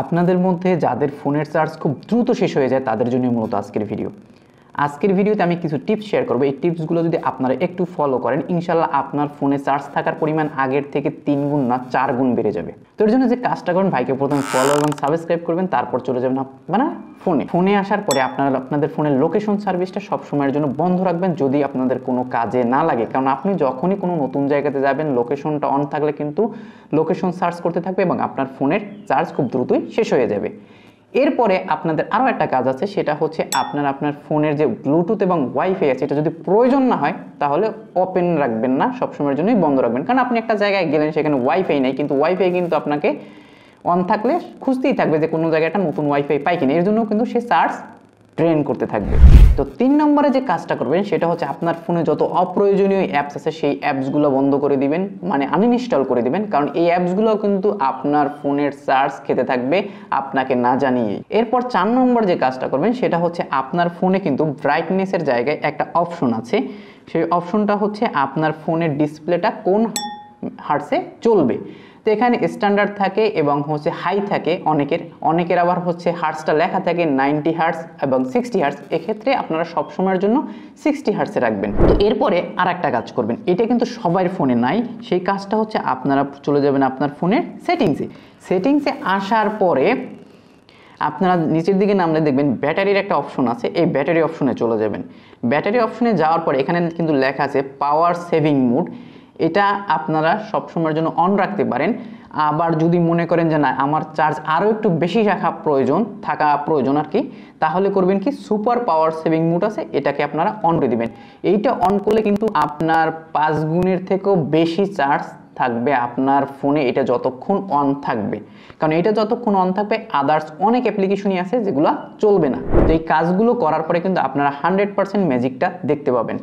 আপনাদের মধ্যে যাদের ফোনের চার্জ খুব দ্রুত শেষ হয়ে যায় তাদের জন্য মূলত আজকের ভিডিওতে আমি কিছু টিপস শেয়ার করব। এই টিপসগুলো যদি আপনারা একটু ফলো করেন, ইনশাল্লাহ আপনার ফোনে চার্জ থাকার পরিমাণ আগের থেকে 3 গুণ না 4 গুণ বেড়ে যাবে। তো এর জন্য যে কাজটা করবেন, ভাইকে প্রথমে ফলো এবং সাবস্ক্রাইব করবেন, তারপর চলে যাবেন আপনারা ফোনে আসার পরে আপনাদের ফোনের লোকেশন সার্ভিসটা সব সময়ের জন্য বন্ধ রাখবেন, যদি আপনাদের কোনো কাজে না লাগে। কারণ আপনি যখনই কোনো নতুন জায়গাতে যাবেন, লোকেশনটা অন থাকলে কিন্তু লোকেশন সার্চ করতে থাকবে এবং আপনার ফোনের চার্জ খুব দ্রুতই শেষ হয়ে যাবে। এরপরে আপনাদের আরও একটা কাজ আছে, সেটা হচ্ছে আপনার ফোনের যে ব্লুটুথ এবং ওয়াইফাই আছে, এটা যদি প্রয়োজন না হয় তাহলে ওপেন রাখবেন না, সবসময়ের জন্যই বন্ধ রাখবেন। কারণ আপনি একটা জায়গায় গেলেন, সেখানে ওয়াইফাই নেই, কিন্তু ওয়াইফাই কিন্তু আপনাকে অন থাকলে খুঁজতেই থাকবে যে কোনো জায়গায় একটা নতুন ওয়াইফাই পাই কিনা, এর জন্য কিন্তু সে চার্জ ড্রেন করতে থাকবে। তো 3 নম্বরে যে কাজটা করবেন সেটা হচ্ছে আপনার ফোনে যত অপ্রয়োজনীয় অ্যাপস আছে সেই অ্যাপসগুলো বন্ধ করে দিবেন, মানে আনইনস্টল করে দিবেন। কারণ এই অ্যাপসগুলো কিন্তু আপনার ফোনের চার্জ খেতে থাকবে আপনাকে না জানিয়ে। এরপর 4 নম্বর যে কাজটা করবেন সেটা হচ্ছে আপনার ফোনে কিন্তু ব্রাইটনেসের জায়গায় একটা অপশন আছে। সেই অপশনটা হচ্ছে আপনার ফোনের ডিসপ্লেটা কোন হার্টসে চলবে। তো এখানে স্ট্যান্ডার্ড থাকে এবং হচ্ছে হাই থাকে, অনেকের আবার হচ্ছে হার্টসটা লেখা থাকে 90 হার্টস এবং 60 হার্টস। এক্ষেত্রে আপনারা সবসময়ের জন্য 60 হার্টসে রাখবেন। তো এরপরে আর একটা কাজ করবেন, এটা কিন্তু সবার ফোনে নাই। সেই কাজটা হচ্ছে আপনারা চলে যাবেন আপনার ফোনের সেটিংসে আসার পরে আপনারা নিচের দিকে নামলে দেখবেন ব্যাটারির একটা অপশন আছে। এই ব্যাটারি অপশনে চলে যাবেন। ব্যাটারি অপশনে যাওয়ার পরে এখানে কিন্তু লেখা আছে পাওয়ার সেভিং মোড। এটা আপনারা সবসময়ের জন্য অন রাখতে পারেন। আবার যদি মনে করেন যে না, আমার চার্জ আরও একটু বেশি থাকা প্রয়োজন আর কি, তাহলে করবেন কি, সুপার পাওয়ার সেভিং মোড আছে, এটাকে আপনারা অন করে দিবেন। এইটা অন করলে কিন্তু আপনার 5 গুণের থেকেও বেশি চার্জ থাকবে আপনার ফোনে, এটা যতক্ষণ অন থাকবে। কারণ এটা যতক্ষণ অন থাকবে আদার্স অনেক অ্যাপ্লিকেশনই আছে যেগুলো চলবে না। তো এই কাজগুলো করার পরে কিন্তু আপনারা 100% ম্যাজিকটা দেখতে পাবেন।